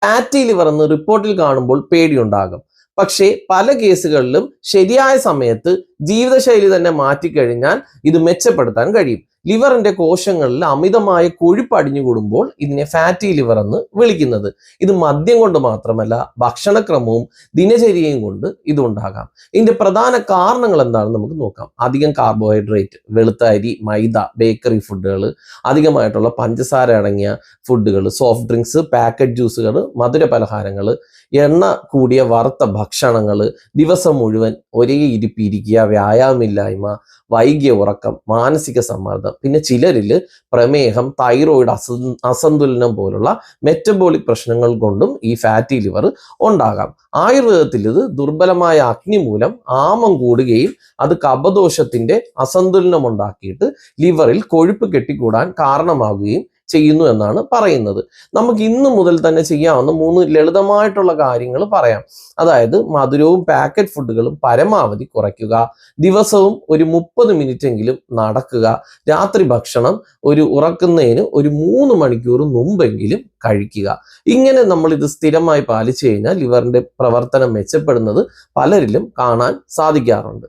Fatty liver എന്ന് റിപ്പോർട്ടിൽ കാണുമ്പോൾ പേടിയുണ്ടാകും. പക്ഷേ പല കേസുകളിലും ശരിയായ സമയത്ത് ജീവിതശൈലി തന്നെ മാറ്റിക്കഴിഞ്ഞാൽ ഇത് മെച്ചപ്പെടുത്താൻ കഴിയും. ലിവറിന്റെ കോശങ്ങളിൽ അമിതമായ കൊഴുപ്പ് അടിഞ്ഞുകൂടുമ്പോൾ ഇതിനെ ഫാറ്റി ലിവർ എന്ന് വിളിക്കുന്നത്. ഇത് മദ്യം കൊണ്ട് മാത്രമല്ല, ഭക്ഷണക്രമവും ദിനചര്യയും കൊണ്ട് ഇതുണ്ടാകാം. ഇതിന്റെ പ്രധാന കാരണങ്ങൾ എന്താണെന്ന് നമുക്ക് നോക്കാം. അധികം കാർബോഹൈഡ്രേറ്റ്, വെളുത്ത അരി, മൈദ, ബേക്കറി ഫുഡുകൾ, അധികമായിട്ടുള്ള പഞ്ചസാര അടങ്ങിയ ഫുഡുകൾ, സോഫ്റ്റ് ഡ്രിങ്ക്സ്, പാക്കറ്റ് ജ്യൂസുകൾ, മധുര പലഹാരങ്ങൾ, എണ്ണ കൂടിയ വറുത്ത ഭക്ഷണങ്ങൾ, ദിവസം മുഴുവൻ ഒരേ ഇരിപ്പിരിക്കുക, വ്യായാമമില്ലായ്മ, വൈകിയ ഉറക്കം, മാനസിക സമ്മർദ്ദം, പിന്നെ ചിലരിൽ പ്രമേഹം, തൈറോയിഡ് അസന്തുലനം പോലുള്ള മെറ്റബോളിക് പ്രശ്നങ്ങൾ കൊണ്ടും ഈ ഫാറ്റി ലിവർ ഉണ്ടാകാം. ആയുർവേദത്തിൽ ഇത് ദുർബലമായ അഗ്നി മൂലം ആമം കൂടുകയും അത് കഫദോഷത്തിന്റെ അസന്തുലനം ഉണ്ടാക്കിയിട്ട് ലിവറിൽ കൊഴുപ്പ് കെട്ടിക്കൂടാൻ കാരണമാകുകയും ചെയ്യുന്നു എന്നാണ് പറയുന്നത്. നമുക്ക് ഇന്ന് മുതൽ തന്നെ ചെയ്യാവുന്ന 3 ലളിതമായിട്ടുള്ള കാര്യങ്ങൾ പറയാം. അതായത് മധുരവും പാക്കറ്റ് ഫുഡുകളും പരമാവധി കുറയ്ക്കുക, ദിവസവും ഒരു 30 മിനിറ്റെങ്കിലും നടക്കുക, രാത്രി ഭക്ഷണം ഉറക്കുന്നതിന് ഒരു 3 മണിക്കൂർ മുമ്പെങ്കിലും കഴിക്കുക. ഇങ്ങനെ നമ്മൾ ഇത് സ്ഥിരമായി പാലിച്ചു കഴിഞ്ഞാൽ ലിവറിന്റെ പ്രവർത്തനം മെച്ചപ്പെടുന്നത് പലരിലും കാണാൻ സാധിക്കാറുണ്ട്.